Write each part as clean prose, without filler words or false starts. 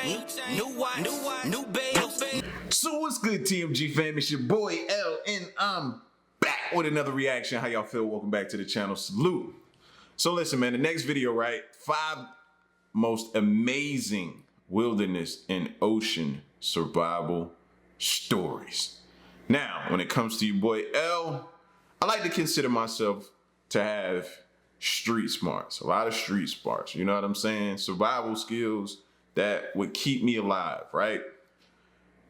new watch, new babe. So what's good, TMG fam? It's your boy L, and I'm back with another reaction. How y'all feel? Welcome back to the channel. Salute. So listen, man, the next video, right? 5 most amazing wilderness and ocean survival stories. Now, when it comes to your boy L, I like to consider myself to have street smarts, a lot of street smarts, you know what I'm saying? Survival skills that would keep me alive, right?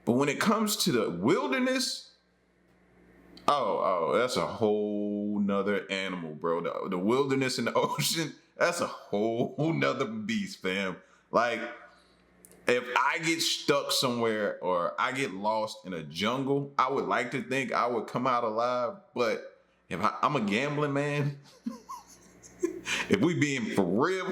But when it comes to the wilderness, that's a whole nother animal, bro. The wilderness and the ocean, that's a whole nother beast, fam. Like, if I get stuck somewhere or I get lost in a jungle, I would like to think I would come out alive, but if I'm a gambling man, if we being for real,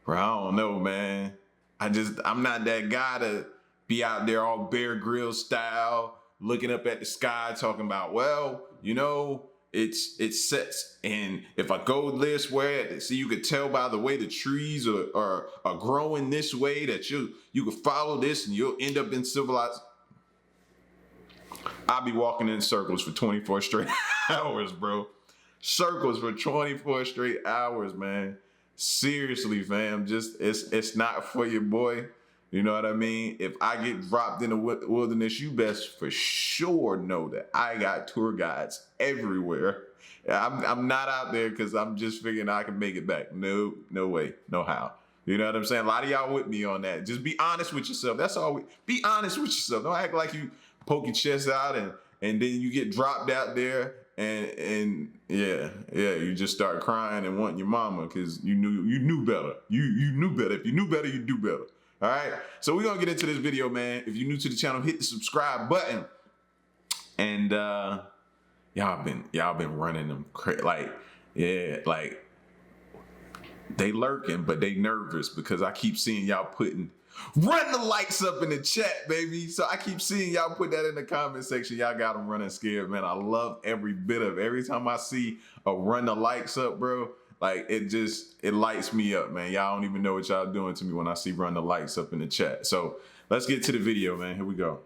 bro, I don't know, man. I'm not that guy to be out there all Bear Grylls style, looking up at the sky, talking about, well, you know, it sets, and if I go this way, see, you could tell by the way the trees are growing this way that you can follow this and you'll end up in civilized. I'll be walking in circles for 24 straight hours, bro. Circles for 24 straight hours, man. Seriously, fam, just it's not for your boy. You know what I mean? If I get dropped in the wilderness, you best for sure know that I got tour guides everywhere. I'm not out there because I'm just figuring I can make it back. No way, no how. You know what I'm saying? A lot of y'all with me on that. Just be honest with yourself. That's all. Be honest with yourself. Don't act like you poke your chest out and then you get dropped out there and yeah, you just start crying and wanting your mama because you knew better. You knew better. If you knew better, you do better. All right, so we're gonna get into this video, man. If you're new to the channel, hit the subscribe button. And y'all been running them like they lurking, but they nervous because I keep seeing y'all run the likes up in the chat, baby. So I keep seeing y'all put that in the comment section. Y'all got them running scared, man. I love every bit of it. Every time I see a run the likes up, bro. Like, it lights me up, man. Y'all don't even know what y'all doing to me when I see run the lights up in the chat. So let's get to the video, man. Here we go.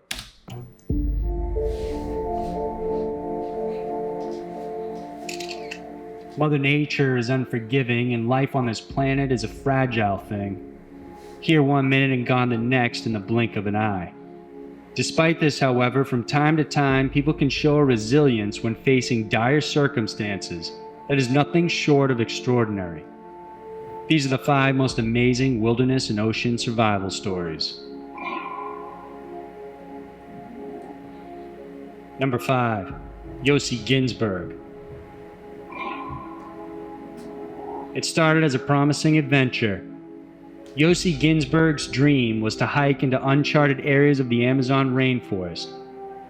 Mother Nature is unforgiving, and life on this planet is a fragile thing. Here one minute and gone the next in the blink of an eye. Despite this, however, from time to time, people can show a resilience when facing dire circumstances that is nothing short of extraordinary. These are the 5 most amazing wilderness and ocean survival stories. Number 5, Yossi Ginsberg. It started as a promising adventure. Yossi Ginsberg's dream was to hike into uncharted areas of the Amazon rainforest.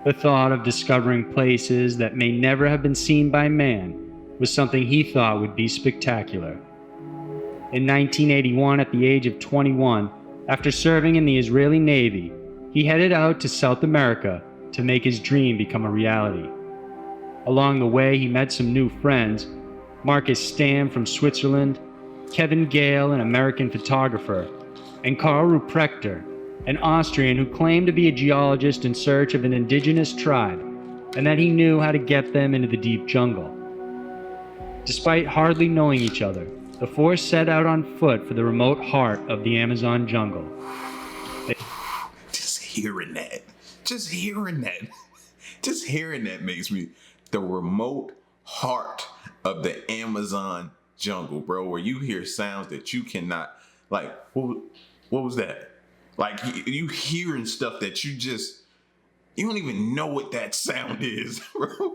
The thought of discovering places that may never have been seen by man was something he thought would be spectacular. In 1981, at the age of 21, after serving in the Israeli Navy, he headed out to South America to make his dream become a reality. Along the way, he met some new friends: Marcus Stam from Switzerland, Kevin Gale, an American photographer, and Karl Ruprechter, an Austrian who claimed to be a geologist in search of an indigenous tribe, and that he knew how to get them into the deep jungle. Despite hardly knowing each other, the 4 set out on foot for the remote heart of the Amazon jungle. Just hearing that makes me, the remote heart of the Amazon jungle, bro, where you hear sounds that you cannot, like, what was that? Like, you hearing stuff that you don't even know what that sound is, bro.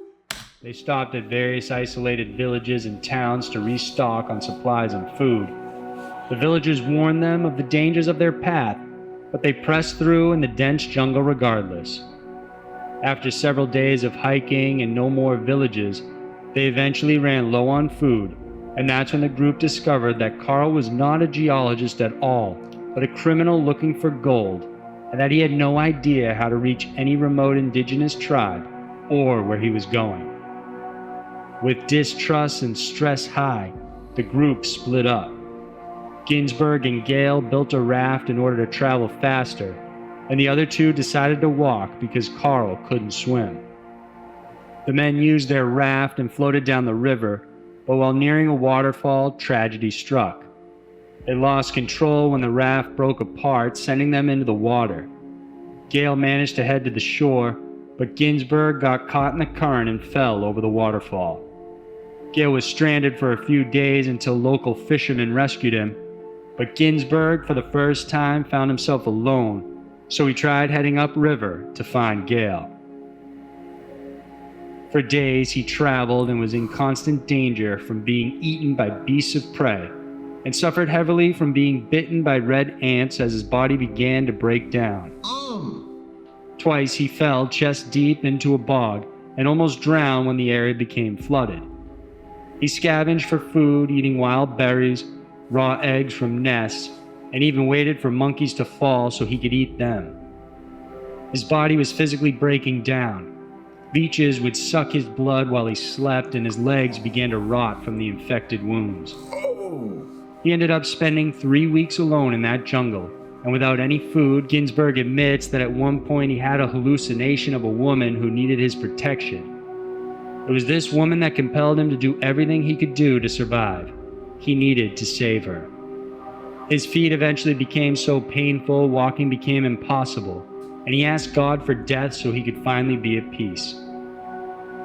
They stopped at various isolated villages and towns to restock on supplies and food. The villagers warned them of the dangers of their path, but they pressed through in the dense jungle regardless. After several days of hiking and no more villages, they eventually ran low on food, and that's when the group discovered that Karl was not a geologist at all, but a criminal looking for gold, and that he had no idea how to reach any remote indigenous tribe or where he was going. With distrust and stress high, the group split up. Ginsberg and Gale built a raft in order to travel faster, and the other two decided to walk because Carl couldn't swim. The men used their raft and floated down the river, but while nearing a waterfall, tragedy struck. They lost control when the raft broke apart, sending them into the water. Gale managed to head to the shore, but Ginsberg got caught in the current and fell over the waterfall. Gale was stranded for a few days until local fishermen rescued him, but Ginsberg, for the first time, found himself alone, so he tried heading upriver to find Gale. For days, he traveled and was in constant danger from being eaten by beasts of prey, and suffered heavily from being bitten by red ants as his body began to break down. Twice he fell chest deep into a bog and almost drowned when the area became flooded. He scavenged for food, eating wild berries, raw eggs from nests, and even waited for monkeys to fall so he could eat them. His body was physically breaking down. Leeches would suck his blood while he slept, and his legs began to rot from the infected wounds. He ended up spending 3 weeks alone in that jungle, and without any food. Ginsberg admits that at one point he had a hallucination of a woman who needed his protection. It was this woman that compelled him to do everything he could do to survive. He needed to save her. His feet eventually became so painful, walking became impossible, and he asked God for death so he could finally be at peace.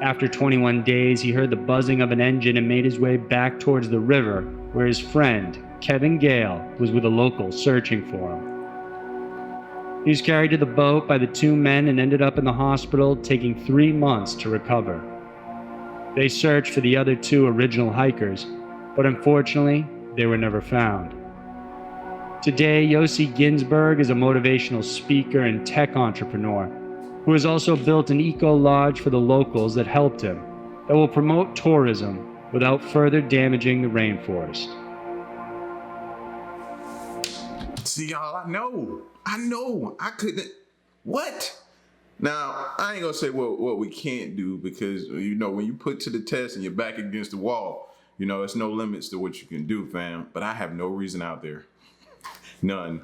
After 21 days, he heard the buzzing of an engine and made his way back towards the river, where his friend, Kevin Gale, was with a local searching for him. He was carried to the boat by the two men and ended up in the hospital, taking 3 months to recover. They searched for the other two original hikers, but unfortunately, they were never found. Today, Yossi Ginsberg is a motivational speaker and tech entrepreneur who has also built an eco-lodge for the locals that helped him, that will promote tourism without further damaging the rainforest. See, y'all, I know, I couldn't, what? Now, I ain't gonna say what we can't do, because, you know, when you put to the test and you're back against the wall, you know, there's no limits to what you can do, fam. But I have no reason out there. None.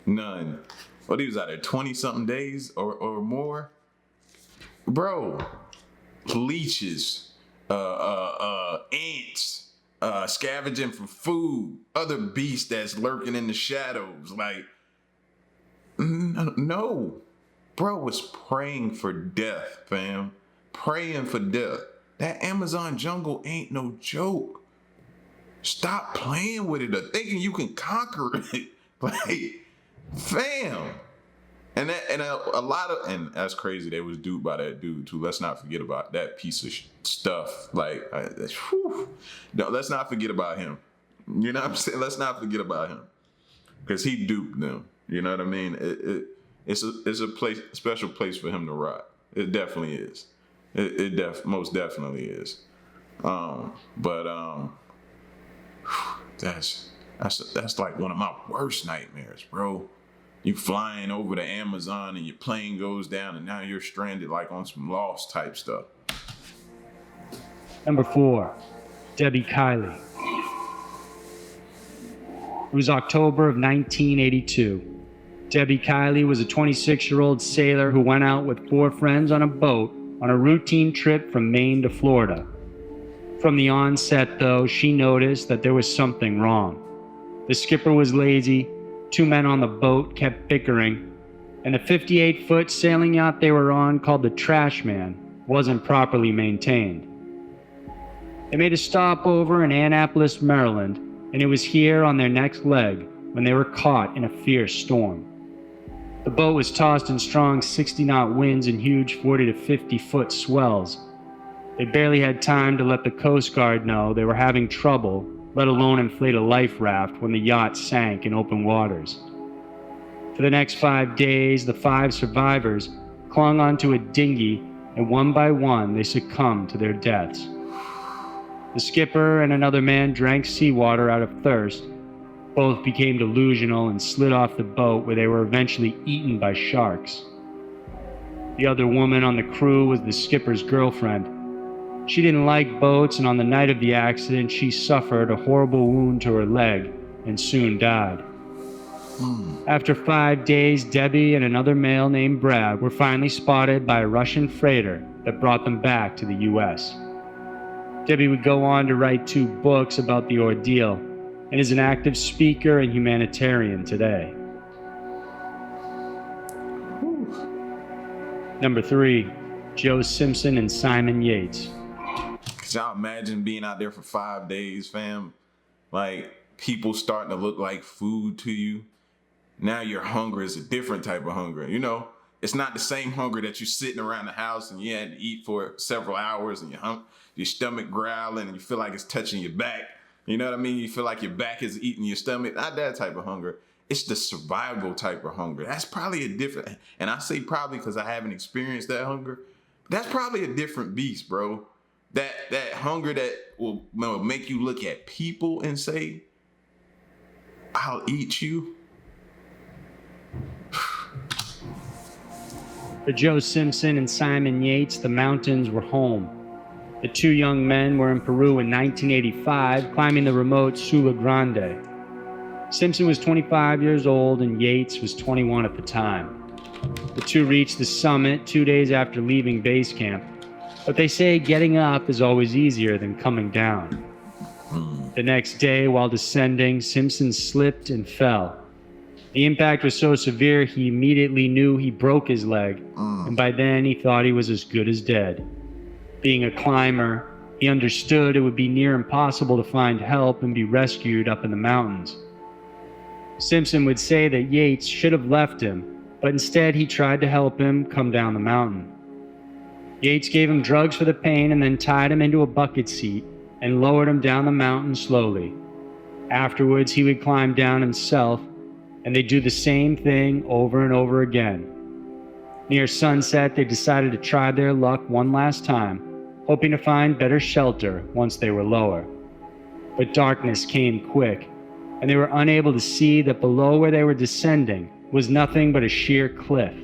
Well, he was out there 20-something days or more. Bro, leeches, ants, scavenging for food, other beasts that's lurking in the shadows. Like, no. Bro was praying for death, fam. Praying for death. That Amazon jungle ain't no joke. Stop playing with it or thinking you can conquer it. Like, fam. And that's crazy. They was duped by that dude too. Let's not forget about that piece of stuff. Like, no, let's not forget about him. You know what I'm saying? Let's not forget about him, because he duped them. You know what I mean? It's a special place for him to rot. It definitely is. It most definitely is. That's like one of my worst nightmares, bro. You flying over the Amazon and your plane goes down and now you're stranded like on some Lost type stuff. Number 4, Debbie Kiley. It was October of 1982. Debbie Kiley was a 26-year-old sailor who went out with 4 friends on a boat on a routine trip from Maine to Florida. From the onset, though, she noticed that there was something wrong. The skipper was lazy, 2 men on the boat kept bickering, and the 58-foot sailing yacht they were on, called the Trash Man, wasn't properly maintained. They made a stopover in Annapolis, Maryland, and it was here on their next leg when they were caught in a fierce storm. The boat was tossed in strong 60-knot winds and huge 40 to 50-foot swells. They barely had time to let the Coast Guard know they were having trouble, let alone inflate a life raft, when the yacht sank in open waters. For the next 5 days, the 5 survivors clung onto a dinghy, and one by one they succumbed to their deaths. The skipper and another man drank seawater out of thirst. Both became delusional and slid off the boat, where they were eventually eaten by sharks. The other woman on the crew was the skipper's girlfriend. She didn't like boats, and on the night of the accident, she suffered a horrible wound to her leg, and soon died. After 5 days, Debbie and another male named Brad were finally spotted by a Russian freighter that brought them back to the U.S. Debbie would go on to write 2 books about the ordeal and is an active speaker and humanitarian today. Number 3, Joe Simpson and Simon Yates. Could y'all imagine being out there for 5 days, fam? Like, people starting to look like food to you. Now your hunger is a different type of hunger. You know, it's not the same hunger that you're sitting around the house and you had to eat for several hours and your stomach growling and you feel like it's touching your back. You know what I mean? You feel like your back is eating your stomach. Not that type of hunger. It's the survival type of hunger. That's probably a different, and I say probably because I haven't experienced that hunger. That's probably a different beast, bro. That hunger that will make you look at people and say, I'll eat you. For Joe Simpson and Simon Yates, the mountains were home. The 2 young men were in Peru in 1985, climbing the remote Sula Grande. Simpson was 25 years old and Yates was 21 at the time. The 2 reached the summit 2 days after leaving base camp, but they say getting up is always easier than coming down. The next day, while descending, Simpson slipped and fell. The impact was so severe he immediately knew he broke his leg, and by then he thought he was as good as dead. Being a climber, he understood it would be near impossible to find help and be rescued up in the mountains. Simpson would say that Yates should have left him, but instead he tried to help him come down the mountain. Yates gave him drugs for the pain and then tied him into a bucket seat and lowered him down the mountain slowly. Afterwards, he would climb down himself, and they'd do the same thing over and over again. Near sunset, they decided to try their luck one last time, hoping to find better shelter once they were lower. But darkness came quick, and they were unable to see that below where they were descending was nothing but a sheer cliff.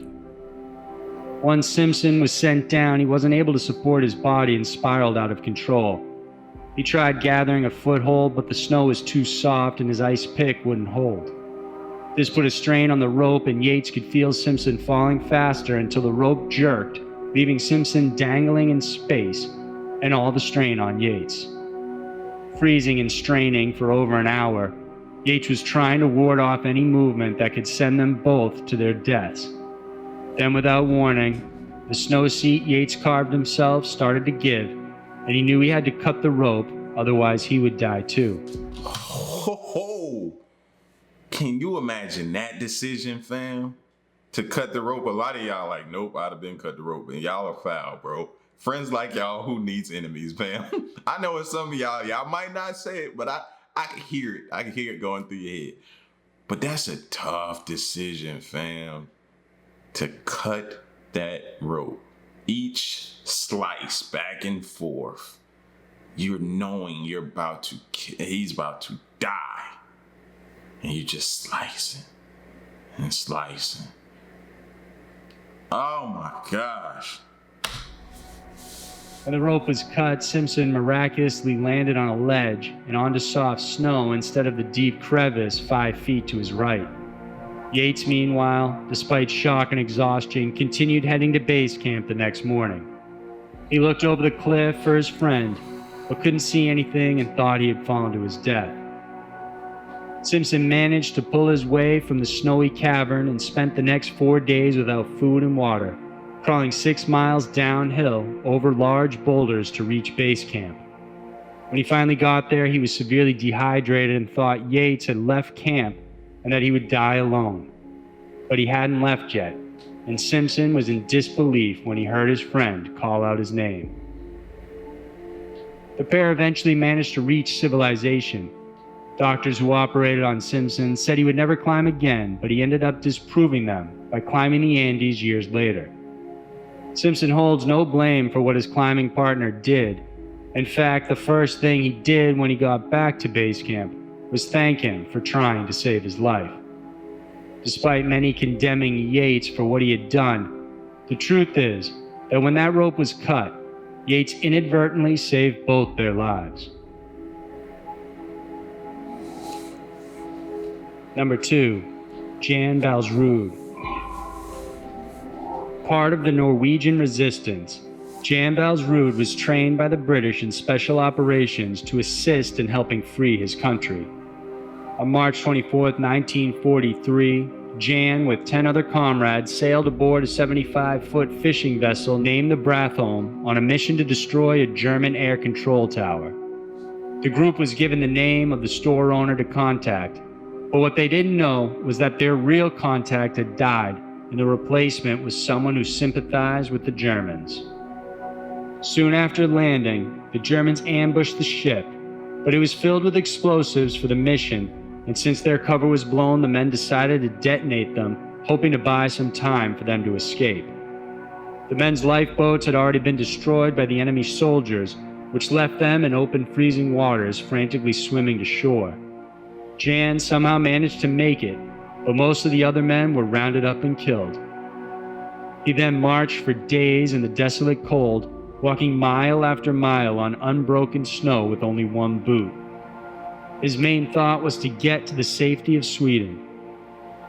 Once Simpson was sent down, he wasn't able to support his body and spiraled out of control. He tried gathering a foothold, but the snow was too soft and his ice pick wouldn't hold. This put a strain on the rope, and Yates could feel Simpson falling faster until the rope jerked, leaving Simpson dangling in space and all the strain on Yates. Freezing and straining for over an hour, Yates was trying to ward off any movement that could send them both to their deaths. Then, without warning, the snow seat Yates carved himself started to give, and he knew he had to cut the rope, otherwise he would die too. Can you imagine that decision, fam? To cut the rope? A lot of y'all like, nope, I'd have been cut the rope. And y'all are foul, bro. Friends like y'all, who needs enemies, fam? I know it's some of y'all might not say it, but I can hear it. I can hear it going through your head. But that's a tough decision, fam. To cut that rope. Each slice back and forth. You're knowing he's about to die. And you just slicing and slicing. Oh my gosh. When the rope was cut, Simpson miraculously landed on a ledge and onto soft snow instead of the deep crevice 5 feet to his right. Yates, meanwhile, despite shock and exhaustion, continued heading to base camp the next morning. He looked over the cliff for his friend, but couldn't see anything and thought he had fallen to his death. Simpson managed to pull his way from the snowy cavern and spent the next 4 days without food and water, crawling 6 miles downhill over large boulders to reach base camp. When he finally got there, he was severely dehydrated and thought Yates had left camp and that he would die alone. But he hadn't left yet, and Simpson was in disbelief when he heard his friend call out his name. The pair eventually managed to reach civilization. Doctors who operated on Simpson said he would never climb again, but he ended up disproving them by climbing the Andes years later. Simpson holds no blame for what his climbing partner did. In fact, the first thing he did when he got back to base camp was thank him for trying to save his life. Despite many condemning Yates for what he had done, the truth is that when that rope was cut, Yates inadvertently saved both their lives. Number 2. Jan Balsrud. Part of the Norwegian resistance, Jan Balsrud was trained by the British in special operations to assist in helping free his country. On March 24, 1943, Jan, with 10 other comrades, sailed aboard a 75-foot fishing vessel named the Brathholm on a mission to destroy a German air control tower. The group was given the name of the store owner to contact, but what they didn't know was that their real contact had died, and the replacement was someone who sympathized with the Germans. Soon after landing, the Germans ambushed the ship, but it was filled with explosives for the mission, and since their cover was blown, the men decided to detonate them, hoping to buy some time for them to escape. The men's lifeboats had already been destroyed by the enemy soldiers, which left them in open freezing waters, frantically swimming to shore. Jan somehow managed to make it, but most of the other men were rounded up and killed. He then marched for days in the desolate cold, walking mile after mile on unbroken snow with only one boot. His main thought was to get to the safety of Sweden.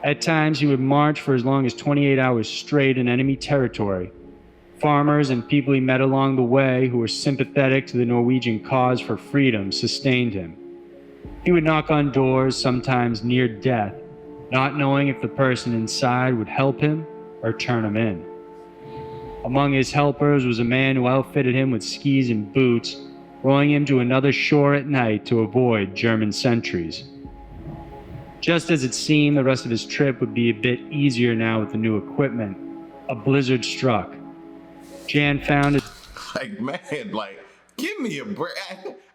At times he would march for as long as 28 hours straight in enemy territory. Farmers and people he met along the way who were sympathetic to the Norwegian cause for freedom sustained him. He would knock on doors, sometimes near death, not knowing if the person inside would help him or turn him in. Among his helpers was a man who outfitted him with skis and boots, rowing him to another shore at night to avoid German sentries. Just as it seemed the rest of his trip would be a bit easier now with the new equipment, a blizzard struck. Jan found it. Like, man, like, give me a break.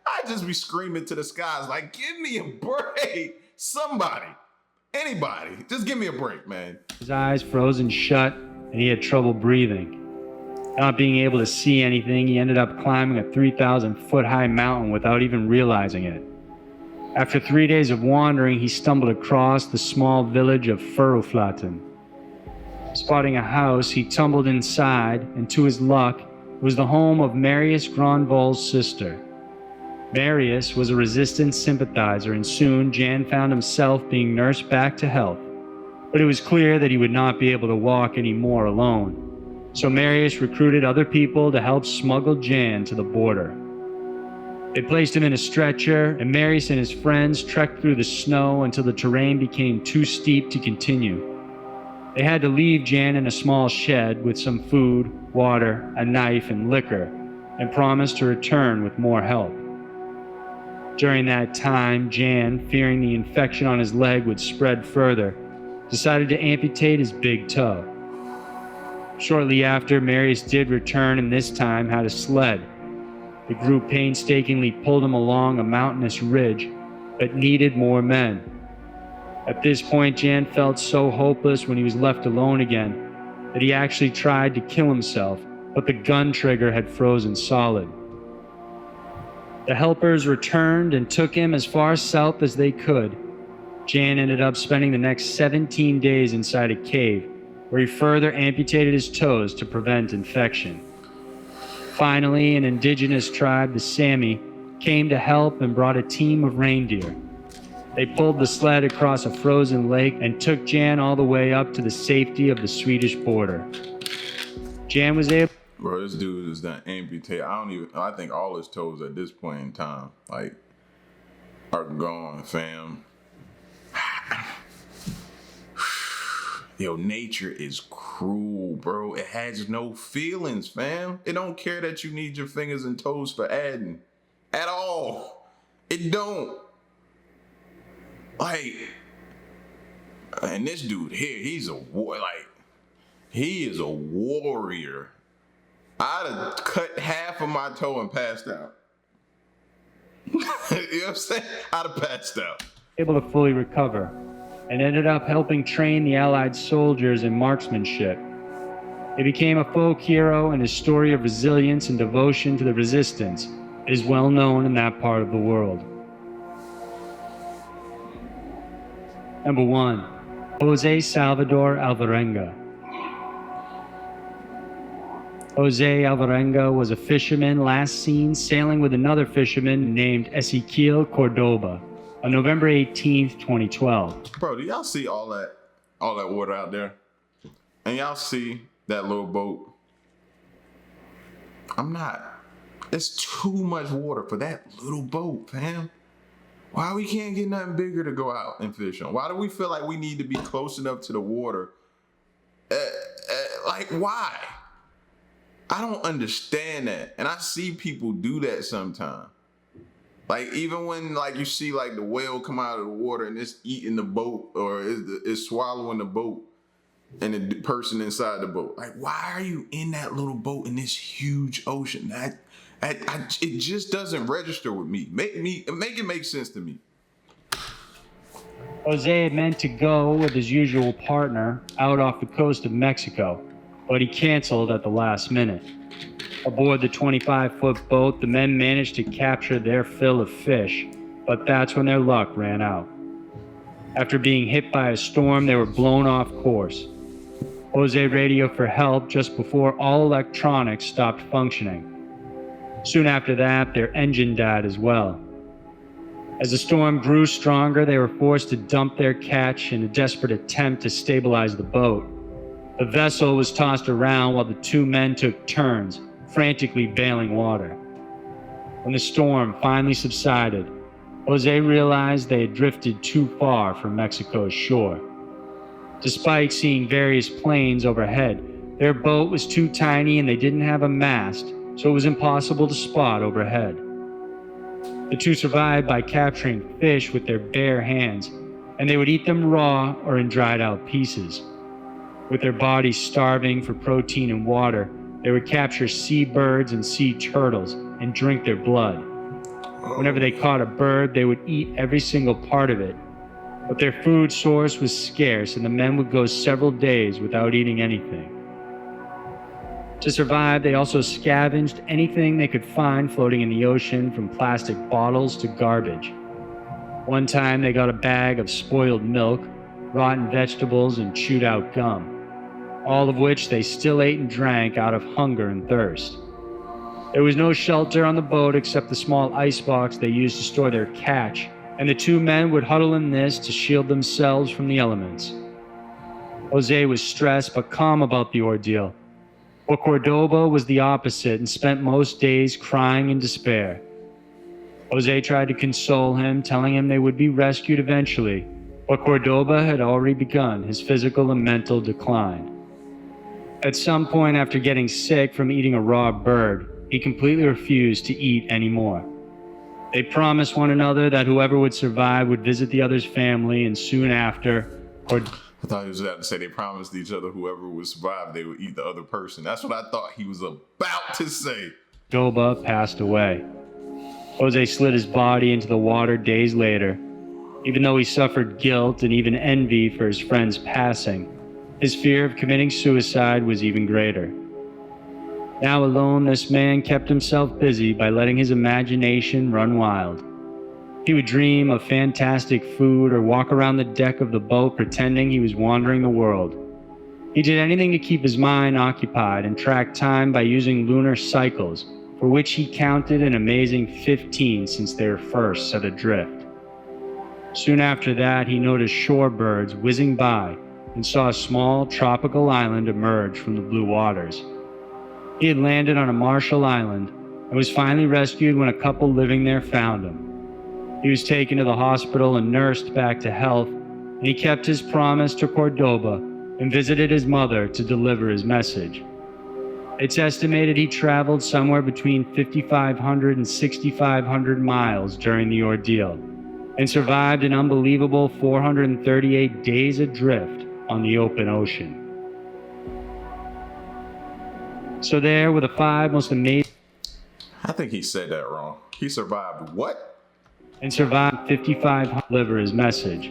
I just be screaming to the skies, like, give me a break. Somebody, anybody, just give me a break, man. His eyes frozen shut, and he had trouble breathing. Not being able to see anything, he ended up climbing a 3,000-foot-high mountain without even realizing it. After 3 days of wandering, he stumbled across the small village of Furuflaten. Spotting a house, he tumbled inside, and to his luck, it was the home of Marius Gronvold's sister. Marius was a resistance sympathizer, and soon Jan found himself being nursed back to health. But it was clear that he would not be able to walk anymore alone. So Marius recruited other people to help smuggle Jan to the border. They placed him in a stretcher, and Marius and his friends trekked through the snow until the terrain became too steep to continue. They had to leave Jan in a small shed with some food, water, a knife, and liquor, and promised to return with more help. During that time, Jan, fearing the infection on his leg would spread further, decided to amputate his big toe. Shortly after, Marius did return and this time had a sled. The group painstakingly pulled him along a mountainous ridge, but needed more men. At this point, Jan felt so hopeless when he was left alone again that he actually tried to kill himself, but the gun trigger had frozen solid. The helpers returned and took him as far south as they could. Jan ended up spending the next 17 days inside a cave, where he further amputated his toes to prevent infection. Finally, an indigenous tribe, the Sami, came to help and brought a team of reindeer. They pulled the sled across a frozen lake and took Jan all the way up to the safety of the Swedish border. Jan was able... Bro, this dude is done amputate. I think all his toes at this point in time, like, are gone, fam. Yo, nature is cruel, bro. It has no feelings, fam. It don't care that you need your fingers and toes for adding. At all. It don't. Like, and this dude here, he is a warrior. I'd have cut half of my toe and passed out. You know what I'm saying? I'd have passed out. Able to fully recover, and ended up helping train the Allied soldiers in marksmanship. He became a folk hero, and his story of resilience and devotion to the resistance is well known in that part of the world. Number 1. Jose Salvador Alvarenga. Jose Alvarenga was a fisherman last seen sailing with another fisherman named Ezequiel Cordoba. On November 18th, 2012. Bro, do y'all see all that water out there? And y'all see that little boat? It's too much water for that little boat, fam. Why we can't get nothing bigger to go out and fish on? Why do we feel like we need to be close enough to the water? Like, why? I don't understand that. And I see people do that sometimes. Like, even when, like, you see, like, the whale come out of the water and it's eating the boat or it's swallowing the boat and the person inside the boat. Like, why are you in that little boat in this huge ocean? It just doesn't register with me. Make it make sense to me. Jose had meant to go with his usual partner out off the coast of Mexico, but he canceled at the last minute. Aboard the 25-foot boat, the men managed to capture their fill of fish, but that's when their luck ran out. After being hit by a storm, they were blown off course. Jose radioed for help just before all electronics stopped functioning. Soon after that, their engine died as well. As the storm grew stronger, they were forced to dump their catch in a desperate attempt to stabilize the boat. The vessel was tossed around while the two men took turns, frantically bailing water. When the storm finally subsided, Jose realized they had drifted too far from Mexico's shore. Despite seeing various planes overhead, their boat was too tiny and they didn't have a mast, so it was impossible to spot overhead. The two survived by capturing fish with their bare hands, and they would eat them raw or in dried out pieces. With their bodies starving for protein and water, they would capture seabirds and sea turtles and drink their blood. Whenever they caught a bird, they would eat every single part of it. But their food source was scarce, and the men would go several days without eating anything. To survive, they also scavenged anything they could find floating in the ocean, from plastic bottles to garbage. One time, they got a bag of spoiled milk, rotten vegetables, and chewed out gum, all of which they still ate and drank out of hunger and thirst. There was no shelter on the boat except the small icebox they used to store their catch, and the two men would huddle in this to shield themselves from the elements. Jose was stressed but calm about the ordeal, but Cordoba was the opposite and spent most days crying in despair. Jose tried to console him, telling him they would be rescued eventually, but Cordoba had already begun his physical and mental decline. At some point after getting sick from eating a raw bird, he completely refused to eat anymore. They promised one another that whoever would survive would visit the other's family, and soon after, I thought he was about to say they promised each other whoever would survive, they would eat the other person. That's what I thought he was about to say. Cordoba passed away. Jose slid his body into the water days later. Even though he suffered guilt and even envy for his friend's passing, his fear of committing suicide was even greater. Now alone, this man kept himself busy by letting his imagination run wild. He would dream of fantastic food or walk around the deck of the boat pretending he was wandering the world. He did anything to keep his mind occupied and track time by using lunar cycles, for which he counted an amazing 15 since they were first set adrift. Soon after that, he noticed shorebirds whizzing by and saw a small tropical island emerge from the blue waters. He had landed on a Marshall Island and was finally rescued when a couple living there found him. He was taken to the hospital and nursed back to health, and he kept his promise to Cordoba and visited his mother to deliver his message. It's estimated he traveled somewhere between 5,500 and 6,500 miles during the ordeal and survived an unbelievable 438 days adrift on the open ocean. So there were the 5 most amazing... I think he said that wrong. He survived what? And survived 5,500 to deliver his message.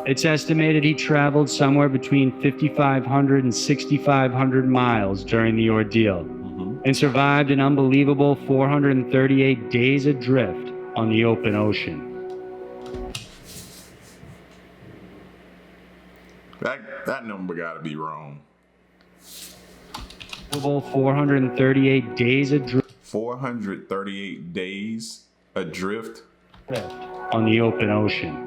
It's estimated he traveled somewhere between 5,500 and 6,500 miles during the ordeal and survived an unbelievable 438 days adrift on the open ocean. That number gotta be wrong. 438 days adrift. 438 days adrift? on the open ocean.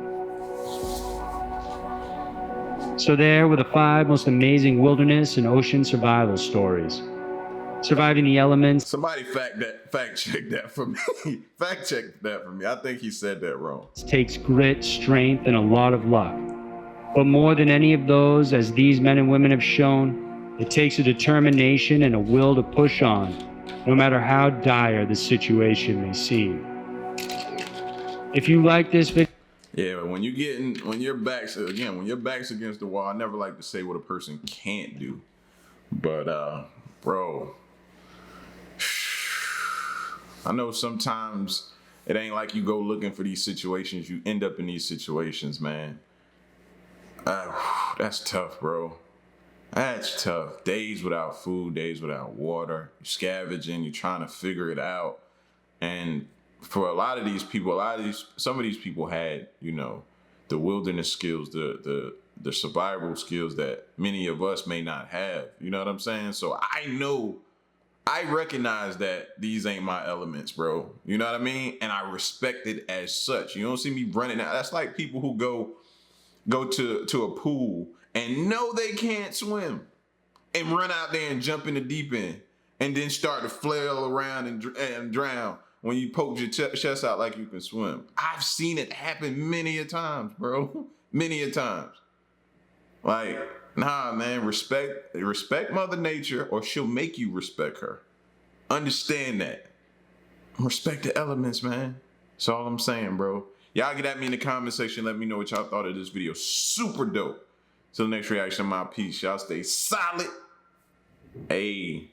So there were the 5 most amazing wilderness and ocean survival stories. Surviving the elements Somebody fact check that for me. Fact check that for me. I think he said that wrong. takes grit, strength, and a lot of luck. But more than any of those, as these men and women have shown, it takes a determination and a will to push on, no matter how dire the situation may seem. If you like this video, Yeah, but when your back's against the wall, I never like to say what a person can't do. But bro, I know sometimes it ain't like you go looking for these situations, you end up in these situations, man. That's tough, bro. That's tough. Days without food, days without water, you're scavenging, you're trying to figure it out. And for some of these people had, the wilderness skills, the survival skills that many of us may not have. You know what I'm saying? So I recognize that these ain't my elements, bro. You know what I mean? And I respect it as such. You don't see me running out. That's like people who go to a pool and know they can't swim and run out there and jump in the deep end and then start to flail around and drown when you poke your chest out like you can swim. I've seen it happen many a times, bro. Many a times. Like, nah, man, respect Mother Nature or she'll make you respect her. Understand that. Respect the elements, man. That's all I'm saying, bro. Y'all get at me in the comment section. Let me know what y'all thought of this video. Super dope. Till the next reaction, my peace. Y'all stay solid. Hey.